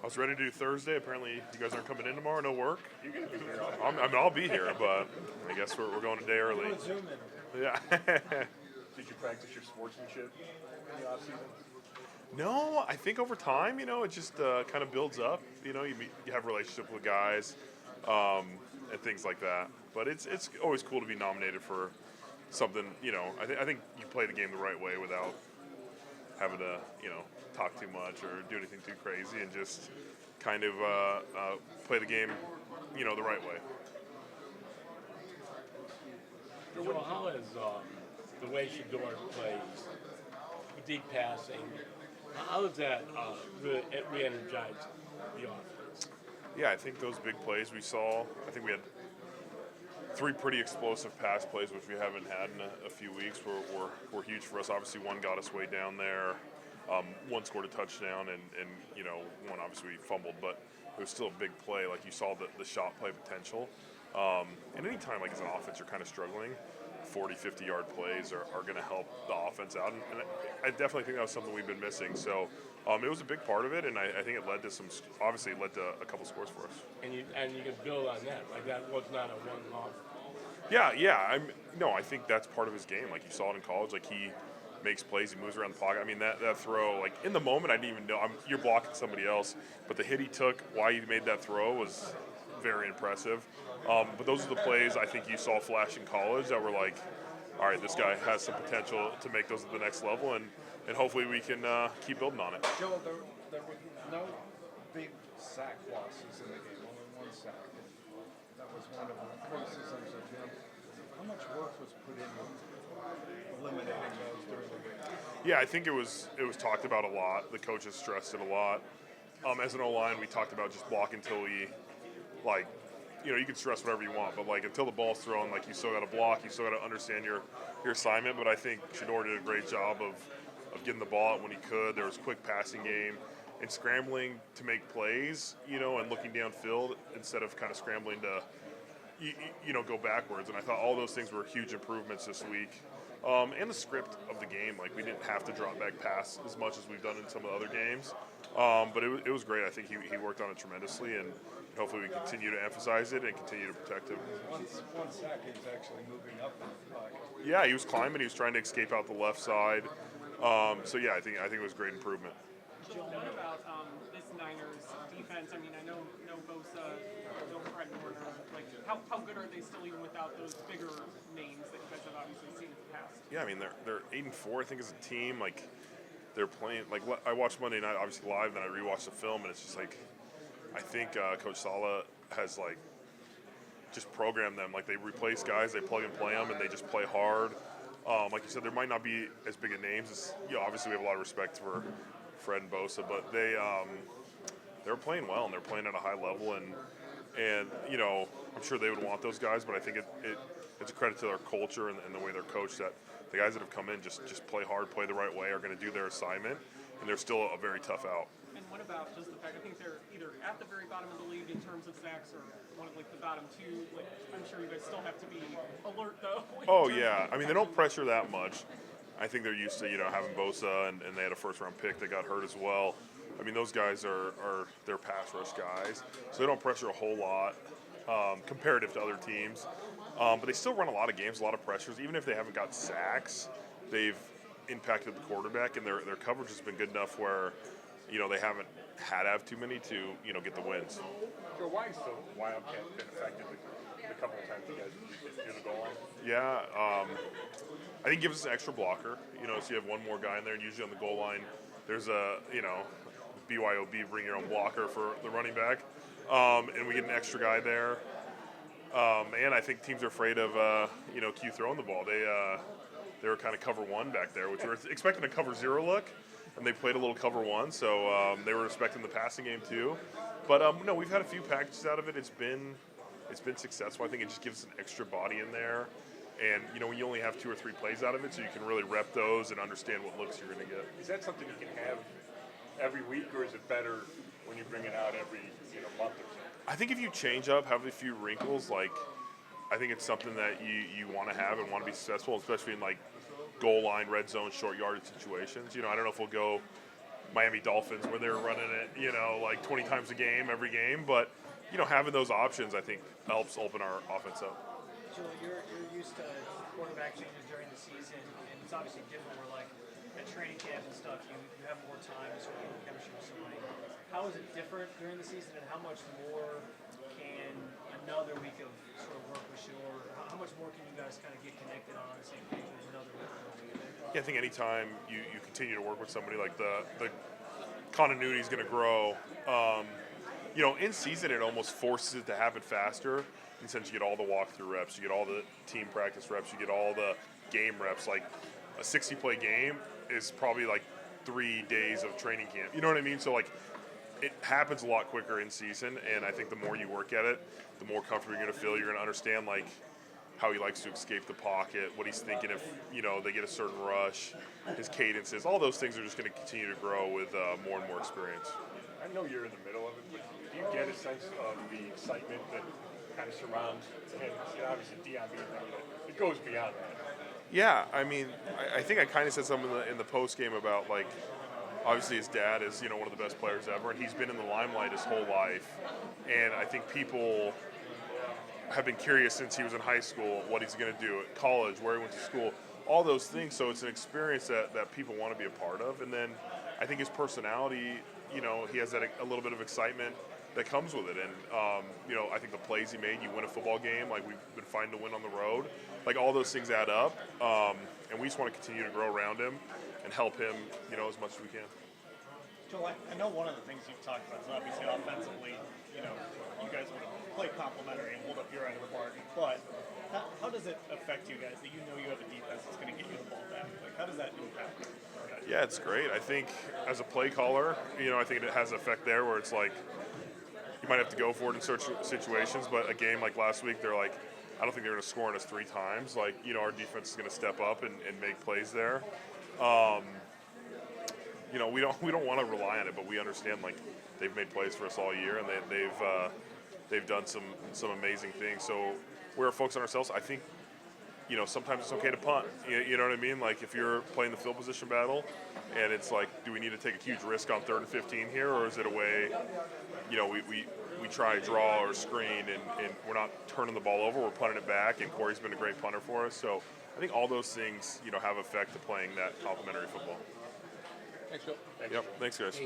was ready to do Thursday. Apparently, you guys aren't coming in tomorrow. No work. You're going to be here. I'll be here, but I guess we're going a day early. Yeah. Did you practice your sportsmanship in the offseason? No, I think over time, it just kind of builds up. You have relationship with guys and things like that. But it's always cool to be nominated for something. I think you play the game the right way without having to talk too much or do anything too crazy, and just kind of play the game the right way. Joel, how is the way Shador plays, deep passing, how does that re-energize the offense? Yeah, I think those big plays we saw, I think we had 3 pretty explosive pass plays, which we haven't had in a few weeks, were huge for us. Obviously, one got us way down there. One scored a touchdown, and one obviously fumbled, but it was still a big play. Like, you saw the shot play potential. And anytime, like, as an offense, you're kind of struggling, 40, 50-yard plays are going to help the offense out. And I definitely think that was something we've been missing. So it was a big part of it, and I think it led to a couple scores for us. And you can build on that. Like, that was not a one-off. Yeah. I think that's part of his game. Like, you saw it in college. Like, he makes plays, he moves around the pocket. I mean, that throw, like, in the moment, I didn't even know. You're blocking somebody else, but the hit he took, why he made that throw was very impressive. But those are the plays I think you saw flash in college that were like, all right, this guy has some potential to make those at the next level, and hopefully we can keep building on it. Joe, there were no big sack losses in the game, only one sack. That was one of the criticisms of him. How much work was put into eliminating those during the game? Yeah, I think it was talked about a lot. The coaches stressed it a lot. As an O-line, we talked about just block until we, like, you can stress whatever you want, but, like, until the ball's thrown, like, you still got to block, you still got to understand your assignment. But I think Shador did a great job of getting the ball out when he could. There was a quick passing game and scrambling to make plays, and looking downfield instead of kind of scrambling to, go backwards. And I thought all those things were huge improvements this week. And the script of the game, like, we didn't have to drop back pass as much as we've done in some of the other games. But it was great. I think he worked on it tremendously, and hopefully we continue to emphasize it and continue to protect him. One sack, he was actually moving up in the pocket. Yeah, he was climbing. He was trying to escape out the left side. So yeah, I think it was a great improvement. Joel, what about this Niners defense? I mean, I know no Bosa, no Fred Warner. Like, how good are they still even without those bigger names that you guys have obviously seen in the past? Yeah, I mean they're 8-4. I think as a team, like, they're playing. Like, I watched Monday night obviously live, then I rewatched the film, and it's just like, I think Coach Saleh has, like, just programmed them. Like, they replace guys, they plug and play them, and they just play hard. Like you said, there might not be as big of names as, obviously we have a lot of respect for Fred and Bosa, but they're playing well, and they're playing at a high level, and I'm sure they would want those guys, but I think it's a credit to their culture and the way they're coached that the guys that have come in just play hard, play the right way, are going to do their assignment, and they're still a very tough out. And what about just the fact, I think they're either at the very bottom of the league in terms of sacks or one of, like, the bottom 2. Like, I'm sure you guys still have to be alert, though. Oh, yeah. I mean, they don't pressure that much. I think they're used to, having Bosa, and they had a first-round pick that got hurt as well. I mean, those guys are they're pass rush guys, so they don't pressure a whole lot comparative to other teams. But they still run a lot of games, a lot of pressures. Even if they haven't got sacks, they've impacted the quarterback, and their coverage has been good enough where, they haven't had to have too many to, get the wins. So why has the Wildcat been affected the couple of times you guys near the goal line? Yeah, I think it gives us an extra blocker. So you have one more guy in there, and usually on the goal line, there's a, BYOB, bring your own blocker for the running back. And we get an extra guy there. And I think teams are afraid of, Q throwing the ball. They were kind of cover 1 back there, which we were expecting a cover 0 look, and they played a little cover 1, so they were respecting the passing game too. But no, we've had a few packages out of it. It's been successful. I think it just gives us an extra body in there. And, when you only have 2 or 3 plays out of it, so you can really rep those and understand what looks you're going to get. Is that something you can have every week, or is it better when you bring it out every month or so? I think if you change up, have a few wrinkles, like, I think it's something that you want to have and want to be successful, especially in, like, goal line, red zone, short yardage situations. I don't know if we'll go Miami Dolphins where they were running it, like 20 times a game, every game. But, having those options, I think, helps open our offense up. Joel, you're used to quarterback changes during the season, and it's obviously different where, like, at training camp and stuff, you have more time to sort of build chemistry with somebody. How is it different during the season, and how much more can another week of sort of work with you, or how much more can you guys kind of get connected on the same page with another week? Yeah, I think anytime you continue to work with somebody, like the continuity is going to grow. In season, it almost forces it to happen faster. And since you get all the walkthrough reps, you get all the team practice reps, you get all the game reps. Like a 60-play game is probably like 3 days of training camp. You know what I mean? So like it happens a lot quicker in season, and I think the more you work at it, the more comfortable you're going to feel. You're going to understand like how he likes to escape the pocket, what he's thinking if they get a certain rush, his cadences. All those things are just going to continue to grow with more and more experience. I know you're in the middle of it, but do you get a sense of the excitement that kind of surrounds him? Obviously, Deion being there, it goes beyond that. Yeah, I mean, I think I kind of said something in the post game about like, obviously his dad is one of the best players ever, and he's been in the limelight his whole life, and I think people have been curious since he was in high school what he's going to do at college, where he went to school, all those things. So it's an experience that people want to be a part of, and then I think his personality, he has that a little bit of excitement that comes with it, and I think the plays he made, you win a football game, like we've been fine to win on the road, like all those things add up, and we just want to continue to grow around him and help him, as much as we can. Joel, I know one of the things you've talked about is obviously offensively, you guys want to play complementary and hold up your end of the bargain, but how does it affect you guys that you have a defense that's going to get you the ball back? Like, how does that impact you? Yeah, it's great. I think as a play caller, I think it has an effect there where it's like you might have to go for it in certain situations, but a game like last week, they're like, I don't think they're going to score on us 3 times. Like, our defense is going to step up and make plays there. We don't want to rely on it, but we understand like they've made plays for us all year, and they've done some amazing things. So we're focused on ourselves. I think sometimes it's okay to punt. You know what I mean? Like if you're playing the field position battle, and it's like, do we need to take a huge risk on 3rd and 15 here, or is it a way, we try draw or screen, and we're not turning the ball over, we're punting it back, and Corey's been a great punter for us. So I think all those things, have effect to playing that complementary football. Thanks, Joe. Yep. Thanks, guys.